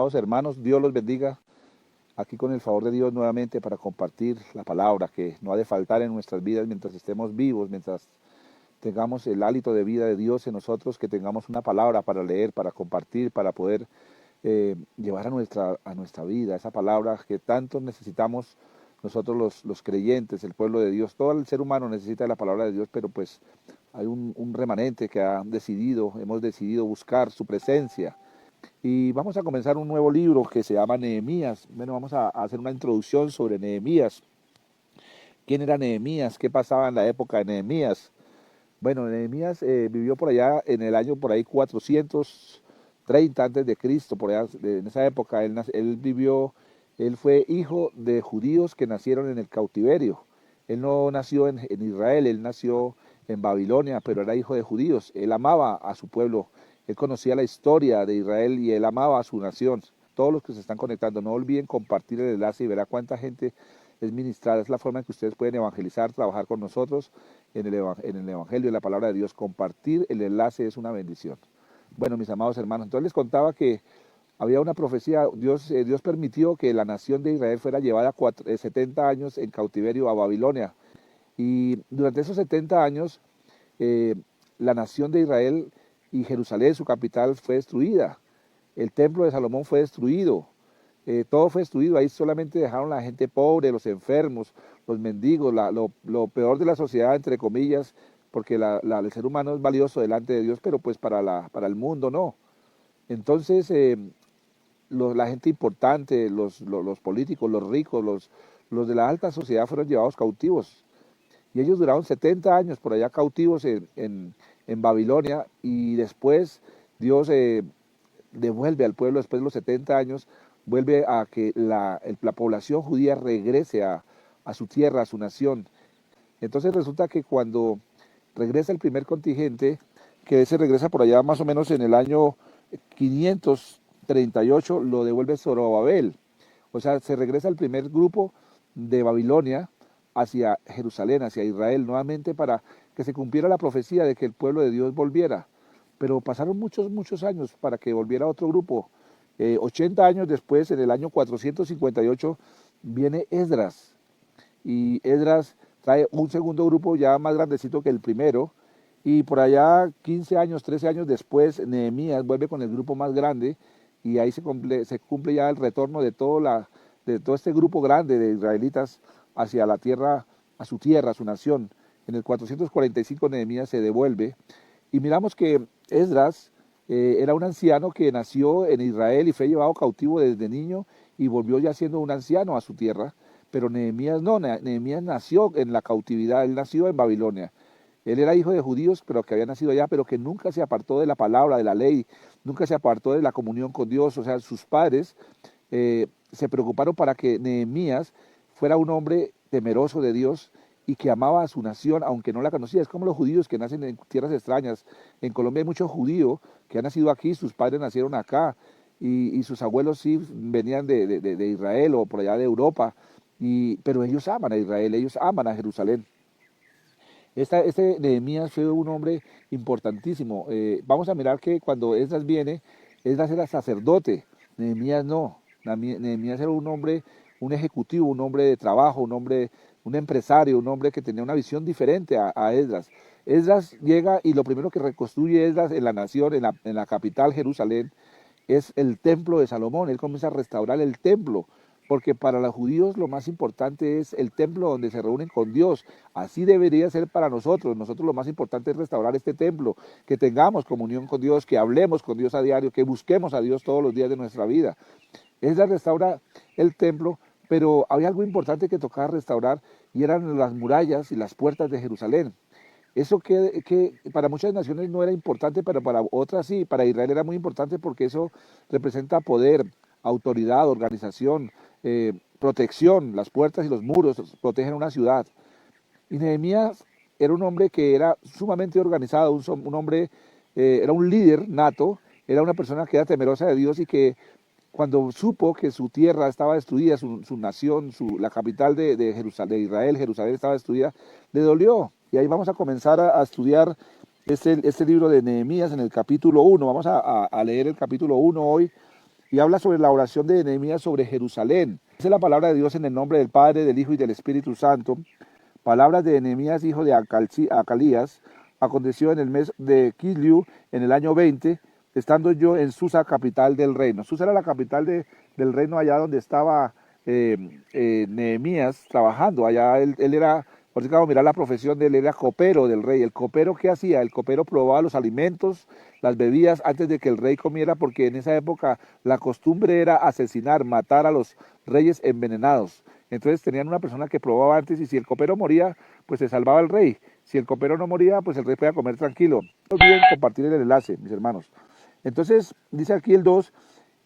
amados hermanos, Dios los bendiga. Aquí con el favor de Dios nuevamente para compartir la palabra que no ha de faltar en nuestras vidas mientras estemos vivos, mientras tengamos el hálito de vida de Dios en nosotros, que tengamos una palabra para leer, para compartir, para poder llevar a nuestra vida esa palabra que tanto necesitamos nosotros los creyentes, el pueblo de Dios. Todo el ser humano necesita la palabra de Dios, pero pues hay un remanente que hemos decidido buscar su presencia. Y vamos a comenzar un nuevo libro que se llama Nehemías. Bueno, vamos a hacer una introducción sobre Nehemías. ¿Quién era Nehemías? ¿Qué pasaba en la época de Nehemías? Bueno, Nehemías vivió por allá en el año por ahí 430 antes de Cristo, por allá, en esa época él fue hijo de judíos que nacieron en el cautiverio. Él no nació en Israel, él nació en Babilonia, pero era hijo de judíos. Él amaba a su pueblo, él conocía la historia de Israel y él amaba a su nación. Todos los que se están conectando, no olviden compartir el enlace y verá cuánta gente es ministrada. Es la forma en que ustedes pueden evangelizar, trabajar con nosotros en el Evangelio, en la palabra de Dios. Compartir el enlace es una bendición. Bueno, mis amados hermanos, entonces les contaba que había una profecía. Dios permitió que la nación de Israel fuera llevada 70 años en cautiverio a Babilonia. Y durante esos 70 años, la nación de Israel y Jerusalén, su capital, fue destruida. El templo de Salomón fue destruido. Todo fue destruido. Ahí solamente dejaron la gente pobre, los enfermos, los mendigos, lo peor de la sociedad, entre comillas, porque el ser humano es valioso delante de Dios, pero pues para el mundo no. Entonces, la gente importante, los políticos, los ricos, los de la alta sociedad fueron llevados cautivos. Y ellos duraron 70 años por allá cautivos en Babilonia, y después Dios devuelve al pueblo, después de los 70 años, vuelve a que la población judía regrese a su tierra, a su nación. Entonces resulta que cuando regresa el primer contingente, que se regresa por allá más o menos en el año 538, lo devuelve Zorobabel. O sea, se regresa el primer grupo de Babilonia hacia Jerusalén, hacia Israel, nuevamente para que se cumpliera la profecía de que el pueblo de Dios volviera. Pero pasaron muchos años para que volviera otro grupo. 80 años después, en el año 458, viene Esdras. Y Esdras trae un segundo grupo ya más grandecito que el primero. Y por allá 15 años, 13 años después, Nehemías vuelve con el grupo más grande. Y ahí se cumple ya el retorno de todo este grupo grande de israelitas hacia la tierra, a su nación. En el 445 Nehemías se devuelve. Y miramos que Esdras era un anciano que nació en Israel y fue llevado cautivo desde niño y volvió ya siendo un anciano a su tierra. Pero Nehemías no, Nehemías nació en la cautividad, él nació en Babilonia. Él era hijo de judíos, pero que había nacido allá, pero que nunca se apartó de la palabra, de la ley, nunca se apartó de la comunión con Dios. O sea, sus padres se preocuparon para que Nehemías fuera un hombre temeroso de Dios y que amaba a su nación, aunque no la conocía. Es como los judíos que nacen en tierras extrañas. En Colombia hay muchos judíos que han nacido aquí, sus padres nacieron acá, y sus abuelos sí venían de Israel o por allá de Europa, pero ellos aman a Israel, ellos aman a Jerusalén. Este Nehemías fue un hombre importantísimo. Vamos a mirar que cuando Esdras viene, Esdras era sacerdote, Nehemías no. Nehemías era un hombre, un ejecutivo, un hombre de trabajo, un empresario, un hombre que tenía una visión diferente a Esdras. Esdras llega y lo primero que reconstruye Esdras en la nación, en la capital, Jerusalén, es el templo de Salomón. Él comienza a restaurar el templo, porque para los judíos lo más importante es el templo donde se reúnen con Dios. Así debería ser para nosotros. Nosotros lo más importante es restaurar este templo, que tengamos comunión con Dios, que hablemos con Dios a diario, que busquemos a Dios todos los días de nuestra vida. Esdras restaura el templo, pero había algo importante que tocaba restaurar, y eran las murallas y las puertas de Jerusalén. Eso que para muchas naciones no era importante, pero para otras sí. Para Israel era muy importante porque eso representa poder, autoridad, organización, protección. Las puertas y los muros protegen una ciudad. Y Nehemías era un hombre que era sumamente organizado, un hombre, era un líder nato, era una persona que era temerosa de Dios, y que cuando supo que su tierra estaba destruida, su nación, la capital de Jerusalén, de Israel, Jerusalén estaba destruida, le dolió. Y ahí vamos a comenzar a estudiar este libro de Nehemías en el capítulo 1. Vamos a leer el capítulo 1 hoy, y habla sobre la oración de Nehemías sobre Jerusalén. Dice la palabra de Dios en el nombre del Padre, del Hijo y del Espíritu Santo. Palabras de Nehemías, hijo de Acalías. Aconteció en el mes de Kisliu, en el año 20, estando yo en Susa, capital del reino. Susa era la capital del reino, allá donde estaba Nehemías trabajando. Allá él era, por si acabo de mirar la profesión de él, era copero del rey. ¿El copero qué hacía? El copero probaba los alimentos, las bebidas antes de que el rey comiera, porque en esa época la costumbre era asesinar, matar a los reyes envenenados. Entonces tenían una persona que probaba antes, y si el copero moría, pues se salvaba el rey. Si el copero no moría, pues el rey podía comer tranquilo. No olviden compartir el enlace, mis hermanos. Entonces dice aquí el 2,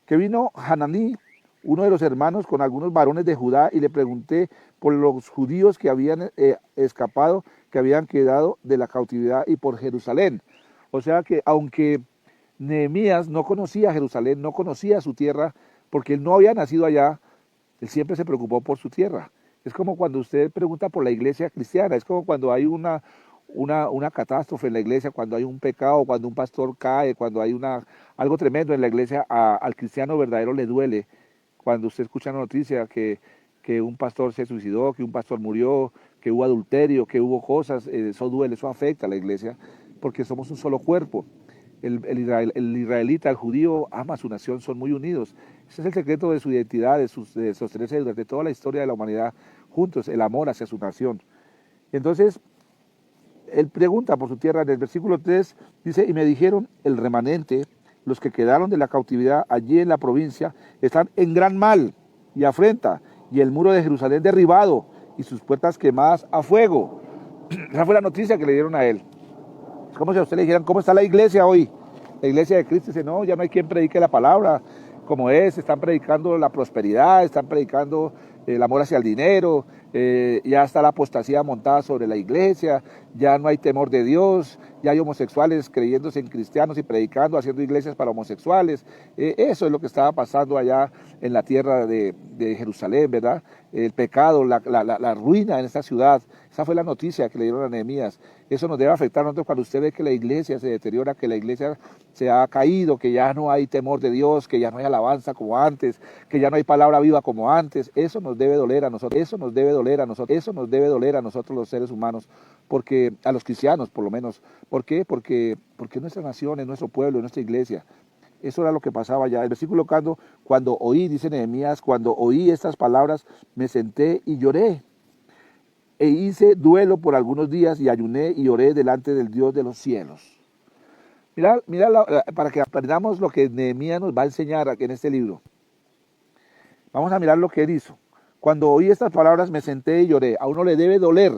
que vino Hananí, uno de los hermanos, con algunos varones de Judá, y le pregunté por los judíos que habían escapado, que habían quedado de la cautividad, y por Jerusalén. O sea que aunque Nehemías no conocía Jerusalén, no conocía su tierra, porque él no había nacido allá, él siempre se preocupó por su tierra. Es como cuando usted pregunta por la iglesia cristiana, es como cuando hay una catástrofe en la iglesia, cuando hay un pecado, cuando un pastor cae, cuando hay algo tremendo en la iglesia, al cristiano verdadero le duele. Cuando usted escucha la noticia que un pastor se suicidó, que un pastor murió, que hubo adulterio, que hubo cosas, eso duele, eso afecta a la iglesia, porque somos un solo cuerpo. El israelita, el judío, ama a su nación, son muy unidos. Ese es el secreto de su identidad, de sostenerse durante toda la historia de la humanidad juntos, el amor hacia su nación. Entonces, él pregunta por su tierra. En el versículo 3 dice, y me dijeron, el remanente, los que quedaron de la cautividad allí en la provincia, están en gran mal y afrenta, y el muro de Jerusalén derribado, y sus puertas quemadas a fuego. Esa fue la noticia que le dieron a él. Es como si a usted le dijeran, ¿cómo está la iglesia hoy? La iglesia de Cristo dice, no, ya no hay quien predique la palabra como es, están predicando la prosperidad, están predicando el amor hacia el dinero, ya está la apostasía montada sobre la iglesia, ya no hay temor de Dios, ya hay homosexuales creyéndose en cristianos y predicando, haciendo iglesias para homosexuales. Eso es lo que estaba pasando allá en la tierra de Jerusalén, ¿verdad? El pecado, la ruina en esta ciudad. Esa fue la noticia que le dieron a Nehemías. Eso nos debe afectar a nosotros cuando usted ve que la iglesia se deteriora, que la iglesia se ha caído, que ya no hay temor de Dios, que ya no hay alabanza como antes, que ya no hay palabra viva como antes. Eso nos debe doler a nosotros, eso nos debe doler a nosotros, eso nos debe doler a nosotros los seres humanos, porque a los cristianos por lo menos. ¿Por qué? Porque nuestra nación, es nuestro pueblo, es nuestra iglesia. Eso era lo que pasaba ya. El versículo cuando oí, dice Nehemías, cuando oí estas palabras, me senté y lloré. E hice duelo por algunos días y ayuné y oré delante del Dios de los cielos. Mira para que aprendamos lo que Nehemías nos va a enseñar aquí en este libro. Vamos a mirar lo que él hizo. Cuando oí estas palabras me senté y lloré. A uno le debe doler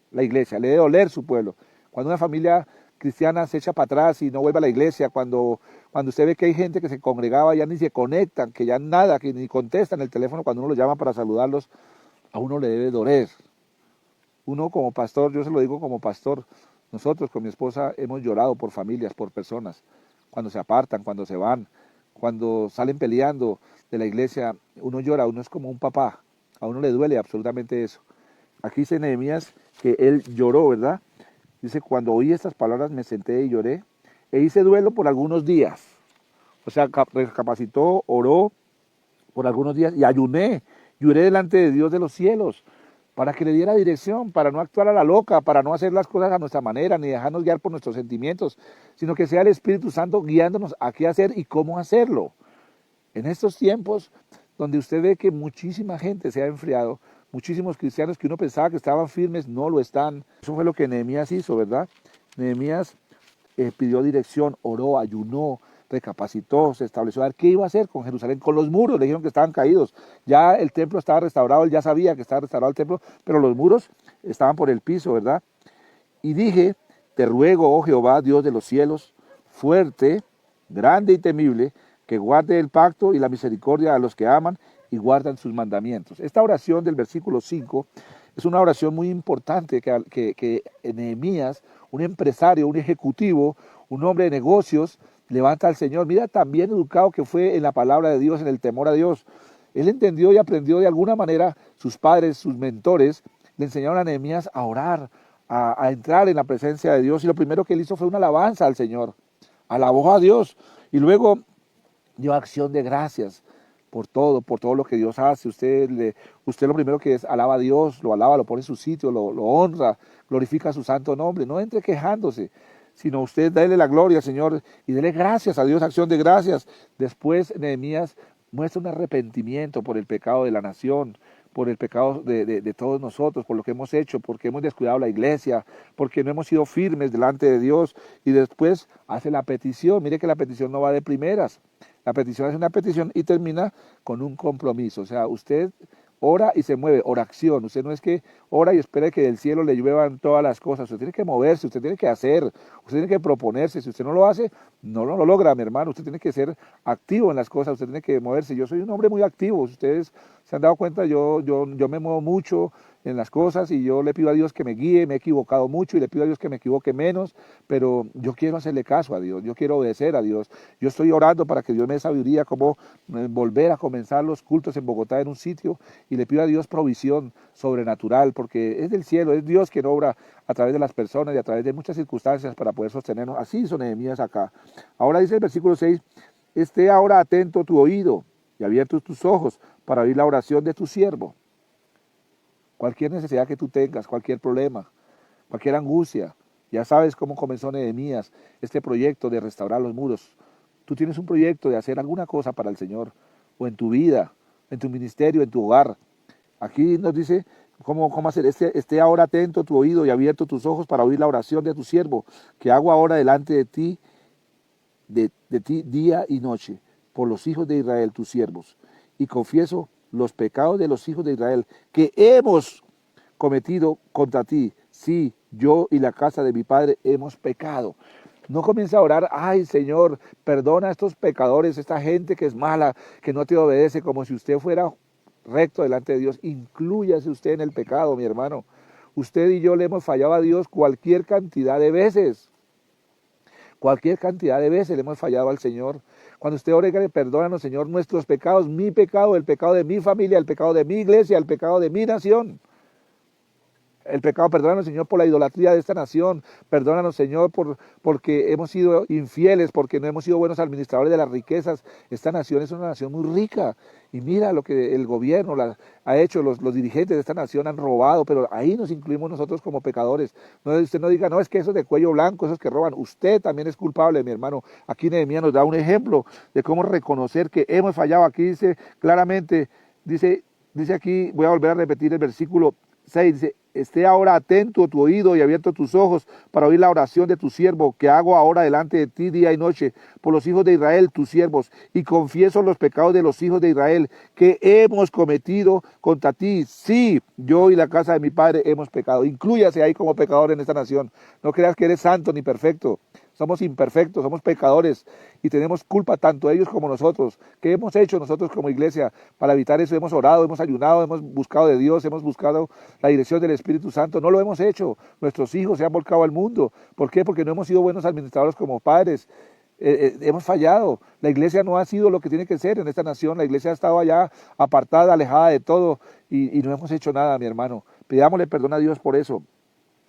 la iglesia, le debe doler su pueblo. Cuando una familia cristiana se echa para atrás y no vuelve a la iglesia, cuando usted ve que hay gente que se congregaba, ya ni se conectan, que ya nada, que ni contestan el teléfono cuando uno los llama para saludarlos, a uno le debe doler. Uno como pastor, yo se lo digo como pastor, nosotros con mi esposa hemos llorado por familias, por personas, cuando se apartan, cuando se van, cuando salen peleando de la iglesia, uno llora, uno es como un papá, a uno le duele absolutamente eso. Aquí dice Nehemías que él lloró, ¿verdad? Dice, cuando oí estas palabras me senté y lloré, e hice duelo por algunos días. O sea, recapacitó, oró por algunos días y ayuné, lloré delante de Dios de los cielos, para que le diera dirección, para no actuar a la loca, para no hacer las cosas a nuestra manera, ni dejarnos guiar por nuestros sentimientos, sino que sea el Espíritu Santo guiándonos a qué hacer y cómo hacerlo. En estos tiempos donde usted ve que muchísima gente se ha enfriado, muchísimos cristianos que uno pensaba que estaban firmes, no lo están. Eso fue lo que Nehemías hizo, ¿verdad? Nehemías pidió dirección, oró, ayunó, recapacitó, se estableció a ver qué iba a hacer con Jerusalén, con los muros, le dijeron que estaban caídos. Ya el templo estaba restaurado, él ya sabía que estaba restaurado el templo, pero los muros estaban por el piso, ¿verdad? Y dije, te ruego, oh Jehová, Dios de los cielos, fuerte, grande y temible, que guarde el pacto y la misericordia a los que aman y guardan sus mandamientos. Esta oración del versículo 5 es una oración muy importante que Nehemías, un empresario, un ejecutivo, un hombre de negocios, levanta al Señor. Mira tan bien educado que fue en la palabra de Dios, en el temor a Dios. Él entendió y aprendió de alguna manera, sus padres, sus mentores, le enseñaron a Nehemías a orar, a entrar en la presencia de Dios. Y lo primero que él hizo fue una alabanza al Señor. Alabó a Dios. Y luego dio acción de gracias por todo lo que Dios hace. Usted lo primero que es, alaba a Dios, lo alaba, lo pone en su sitio, lo honra, glorifica su santo nombre. No entre quejándose, sino usted dele la gloria, Señor, y dele gracias a Dios, acción de gracias. Después Nehemías muestra un arrepentimiento por el pecado de la nación, por el pecado de todos nosotros, por lo que hemos hecho, porque hemos descuidado la iglesia, porque no hemos sido firmes delante de Dios, y después hace la petición. Mire que la petición no va de primeras, la petición es una petición y termina con un compromiso. O sea, usted ora y se mueve, oración. Usted no es que ora y espere que del cielo le lluevan todas las cosas. Usted tiene que moverse, usted tiene que hacer, usted tiene que proponerse. Si usted no lo hace, no lo logra, mi hermano. Usted tiene que ser activo en las cosas, usted tiene que moverse. Yo soy un hombre muy activo. Si ustedes se han dado cuenta, yo me muevo mucho en las cosas y yo le pido a Dios que me guíe. Me he equivocado mucho y le pido a Dios que me equivoque menos, pero yo quiero hacerle caso a Dios, yo quiero obedecer a Dios. Yo estoy orando para que Dios me dé sabiduría cómo volver a comenzar los cultos en Bogotá en un sitio, y le pido a Dios provisión sobrenatural, porque es del cielo, es Dios quien obra a través de las personas y a través de muchas circunstancias para poder sostenernos. Así hizo Nehemías acá. Ahora dice el versículo 6, esté ahora atento tu oído y abiertos tus ojos para oír la oración de tu siervo. Cualquier necesidad que tú tengas, cualquier problema, cualquier angustia, ya sabes cómo comenzó Nehemías este proyecto de restaurar los muros. Tú tienes un proyecto de hacer alguna cosa para el Señor, o en tu vida, en tu ministerio, en tu hogar. Aquí nos dice cómo hacer. Esté ahora atento tu oído y abierto tus ojos para oír la oración de tu siervo, que hago ahora delante de ti, de ti día y noche, por los hijos de Israel, tus siervos. Y confieso los pecados de los hijos de Israel que hemos cometido contra ti. Sí, yo y la casa de mi padre hemos pecado. No comienza a orar, ay Señor, perdona a estos pecadores, esta gente que es mala, que no te obedece, como si usted fuera recto delante de Dios. Inclúyase usted en el pecado, mi hermano. Usted y yo le hemos fallado a Dios cualquier cantidad de veces. Cualquier cantidad de veces le hemos fallado al Señor. Cuando usted ore, perdónanos, Señor, nuestros pecados, mi pecado, el pecado de mi familia, el pecado de mi iglesia, el pecado de mi nación. El pecado, perdónanos, Señor, por la idolatría de esta nación. Perdónanos, Señor, porque hemos sido infieles, porque no hemos sido buenos administradores de las riquezas. Esta nación es una nación muy rica. Y mira lo que el gobierno ha hecho, los dirigentes de esta nación han robado, pero ahí nos incluimos nosotros como pecadores. No, usted no diga, no, es que esos de cuello blanco, esos que roban, usted también es culpable, mi hermano. Aquí Nehemías nos da un ejemplo de cómo reconocer que hemos fallado. Aquí dice claramente, dice aquí, voy a volver a repetir el versículo 6, dice, esté ahora atento tu oído y abierto tus ojos para oír la oración de tu siervo, que hago ahora delante de ti día y noche, por los hijos de Israel, tus siervos, y confieso los pecados de los hijos de Israel, que hemos cometido contra ti. Sí, yo y la casa de mi padre hemos pecado. Inclúyase ahí como pecador en esta nación. No creas que eres santo ni perfecto. Somos imperfectos, somos pecadores y tenemos culpa tanto ellos como nosotros. ¿Qué hemos hecho nosotros como iglesia para evitar eso? Hemos orado, hemos ayunado, hemos buscado de Dios, hemos buscado la dirección del Espíritu Santo. No lo hemos hecho. Nuestros hijos se han volcado al mundo. ¿Por qué? Porque no hemos sido buenos administradores como padres. Hemos fallado. La iglesia no ha sido lo que tiene que ser en esta nación. La iglesia ha estado allá apartada, alejada de todo y no hemos hecho nada, mi hermano. Pidámosle perdón a Dios por eso.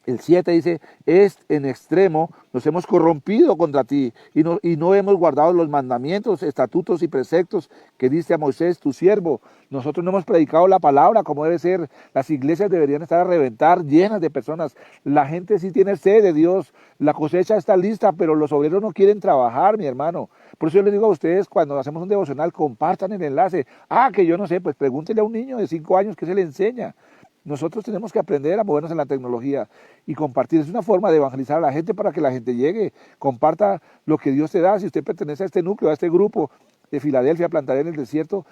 El 7 dice, es en extremo, nos hemos corrompido contra ti y no hemos guardado los mandamientos, estatutos y preceptos que diste a Moisés, tu siervo. Nosotros no hemos predicado la palabra como debe ser. Las iglesias deberían estar a reventar, llenas de personas. La gente sí tiene sed de Dios, la cosecha está lista, pero los obreros no quieren trabajar, mi hermano. Por eso yo les digo a ustedes, cuando hacemos un devocional, compartan el enlace. Que yo no sé, pues pregúntele a un niño de 5 años qué se le enseña. Nosotros tenemos que aprender a movernos en la tecnología y compartir. Es una forma de evangelizar a la gente para que la gente llegue. Comparta lo que Dios te da. Si usted pertenece a este núcleo, a este grupo de Filadelfia, Plantaré en el Desierto,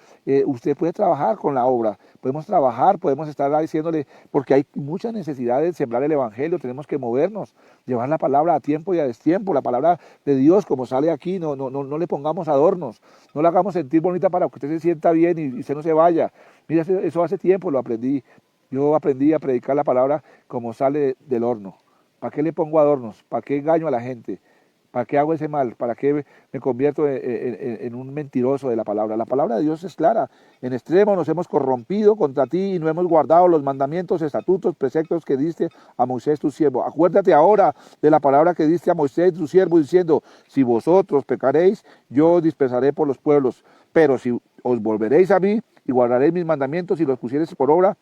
usted puede trabajar con la obra. Podemos trabajar, podemos estar diciéndole, porque hay mucha necesidad de sembrar el evangelio. Tenemos que movernos, llevar la palabra a tiempo y a destiempo. La palabra de Dios, como sale aquí, no le pongamos adornos. No la hagamos sentir bonita para que usted se sienta bien y usted no se vaya. Mira, eso hace tiempo lo aprendí. Yo aprendí a predicar la palabra como sale del horno. ¿Para qué le pongo adornos? ¿Para qué engaño a la gente? ¿Para qué hago ese mal? ¿Para qué me convierto en un mentiroso de la palabra? La palabra de Dios es clara. En extremo nos hemos corrompido contra ti y no hemos guardado los mandamientos, estatutos, preceptos que diste a Moisés tu siervo. Acuérdate ahora de la palabra que diste a Moisés tu siervo, diciendo, si vosotros pecaréis, yo os dispersaré por los pueblos. Pero si os volveréis a mí y guardaréis mis mandamientos y los pusiereis por obra,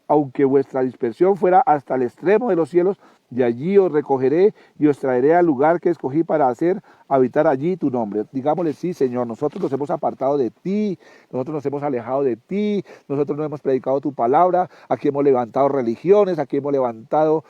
aunque vuestra dispersión fuera hasta el extremo de los cielos, de allí os recogeré y os traeré al lugar que escogí para hacer habitar allí tu nombre. Digámosle, sí, Señor, nosotros nos hemos apartado de ti, nosotros nos hemos alejado de ti, nosotros no hemos predicado tu palabra, aquí hemos levantado religiones, aquí hemos levantado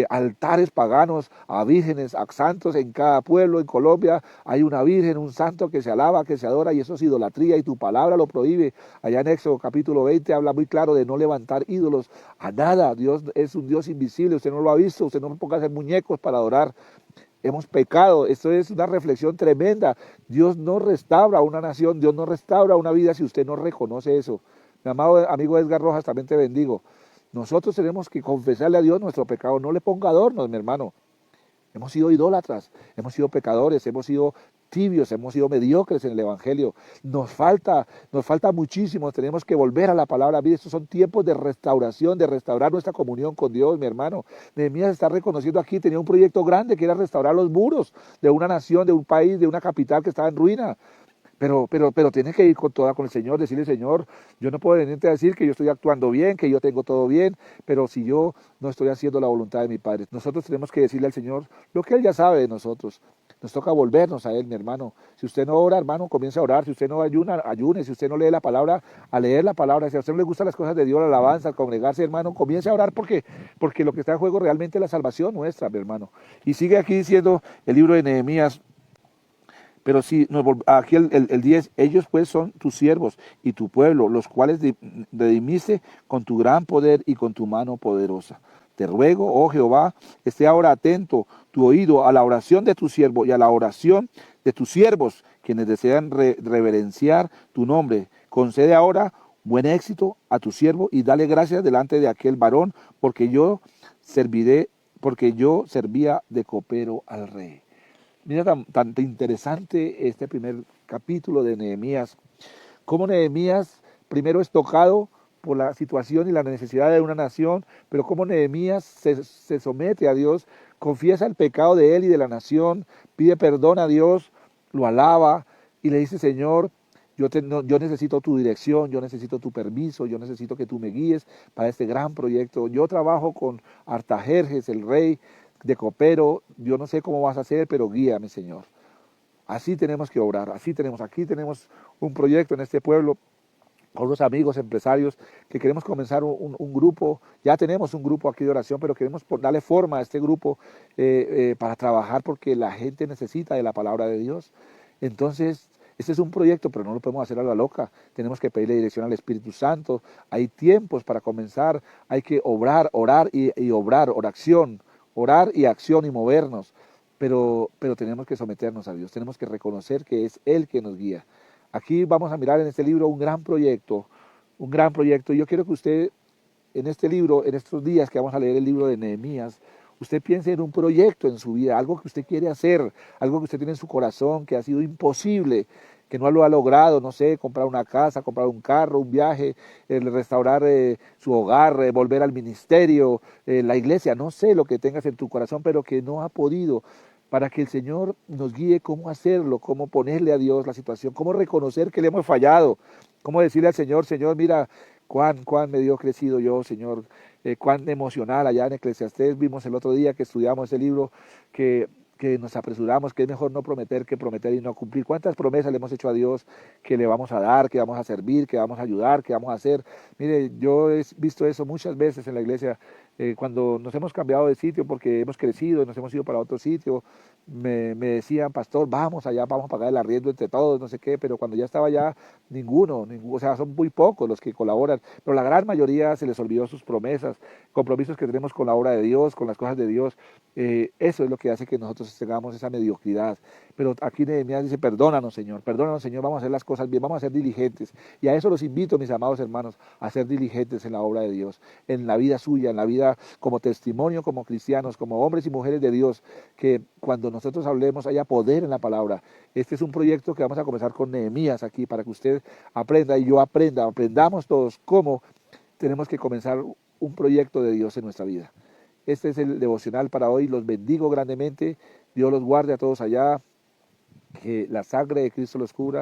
altares paganos a vírgenes, a santos. En cada pueblo, en Colombia, hay una virgen, un santo que se alaba, que se adora, y eso es idolatría, y tu palabra lo prohíbe. Allá en Éxodo capítulo 20 habla muy claro de no levantar ídolos a nada. Dios es un Dios invisible, usted no lo ha visto, usted no ponga a hacer muñecos para adorar. Hemos pecado. Esto es una reflexión tremenda. Dios no restaura una nación, Dios no restaura una vida si usted no reconoce eso. Mi amado amigo Edgar Rojas, también te bendigo. Nosotros tenemos que confesarle a Dios nuestro pecado. No le ponga adornos, mi hermano. Hemos sido idólatras, hemos sido pecadores, hemos sido tibios, hemos sido mediocres en el Evangelio. Nos falta muchísimo, tenemos que volver a la palabra vida. Estos son tiempos de restauración, de restaurar nuestra comunión con Dios, mi hermano. Nehemías está reconociendo aquí, tenía un proyecto grande que era restaurar los muros de una nación, de un país, de una capital que estaba en ruina. Pero tienes que ir con el Señor, decirle, Señor, yo no puedo venirte a decir que yo estoy actuando bien, que yo tengo todo bien, pero si yo no estoy haciendo la voluntad de mi Padre. Nosotros tenemos que decirle al Señor lo que Él ya sabe de nosotros. Nos toca volvernos a Él, mi hermano. Si usted no ora, hermano, comience a orar. Si usted no ayuna, ayune. Si usted no lee la palabra, a leer la palabra. Si a usted no le gustan las cosas de Dios, la alabanza, al congregarse, hermano, comience a orar porque lo que está en juego realmente es la salvación nuestra, mi hermano. Y sigue aquí diciendo el libro de Nehemías. Pero si aquí el 10, ellos pues son tus siervos y tu pueblo, los cuales redimiste con tu gran poder y con tu mano poderosa. Te ruego, oh Jehová, esté ahora atento tu oído a la oración de tu siervo y a la oración de tus siervos, quienes desean reverenciar tu nombre. Concede ahora buen éxito a tu siervo y dale gracias delante de aquel varón, porque yo servía de copero al rey. Mira tan interesante este primer capítulo de Nehemías. Cómo Nehemías primero es tocado por la situación y la necesidad de una nación, pero cómo Nehemías se somete a Dios, confiesa el pecado de él y de la nación, pide perdón a Dios, lo alaba y le dice, Señor, yo necesito tu dirección, yo necesito tu permiso, yo necesito que tú me guíes para este gran proyecto. Yo trabajo con Artajerjes, el rey de copero, yo no sé cómo vas a hacer, pero guíame, Señor. Así tenemos que obrar, aquí tenemos un proyecto en este pueblo, con unos amigos empresarios que queremos comenzar un grupo. Ya tenemos un grupo aquí de oración, pero queremos darle forma a este grupo para trabajar porque la gente necesita de la palabra de Dios. Entonces, este es un proyecto, pero no lo podemos hacer a la loca. Tenemos que pedirle dirección al Espíritu Santo. Hay tiempos para comenzar, hay que orar y obrar, orar y acción y movernos. Pero tenemos que someternos a Dios, tenemos que reconocer que es Él que nos guía. Aquí vamos a mirar en este libro un gran proyecto. Y yo quiero que usted, en este libro, en estos días que vamos a leer el libro de Nehemías, usted piense en un proyecto en su vida, algo que usted quiere hacer, algo que usted tiene en su corazón, que ha sido imposible, que no lo ha logrado, no sé, comprar una casa, comprar un carro, un viaje, restaurar su hogar, volver al ministerio, la iglesia, no sé lo que tengas en tu corazón, pero que no ha podido, para que el Señor nos guíe cómo hacerlo, cómo ponerle a Dios la situación, cómo reconocer que le hemos fallado, cómo decirle al Señor, Señor, mira, cuán mediocre he sido yo, Señor, cuán emocional. Allá en Eclesiastés vimos el otro día que estudiamos ese libro, que nos apresuramos, que es mejor no prometer que prometer y no cumplir. ¿Cuántas promesas le hemos hecho a Dios que le vamos a dar, que vamos a servir, que vamos a ayudar, que vamos a hacer? Mire, yo he visto eso muchas veces en la iglesia, cuando nos hemos cambiado de sitio porque hemos crecido, nos hemos ido para otro sitio, me decían, pastor, vamos allá, vamos a pagar el arriendo entre todos, no sé qué, pero cuando ya estaba allá, ninguno, o sea, son muy pocos los que colaboran, pero la gran mayoría se les olvidó sus promesas, compromisos que tenemos con la obra de Dios, con las cosas de Dios. Eso es lo que hace que nosotros tengamos esa mediocridad. Pero aquí Nehemías dice, perdónanos Señor, vamos a hacer las cosas bien, vamos a ser diligentes. Y a eso los invito, mis amados hermanos, a ser diligentes en la obra de Dios, en la vida suya, en la vida como testimonio, como cristianos, como hombres y mujeres de Dios, que cuando nosotros hablemos haya poder en la palabra. Este es un proyecto que vamos a comenzar con Nehemías aquí, para que usted aprenda y yo aprenda, aprendamos todos cómo tenemos que comenzar un proyecto de Dios en nuestra vida. Este es el devocional para hoy, los bendigo grandemente, Dios los guarde a todos allá, que la sangre de Cristo los cubra.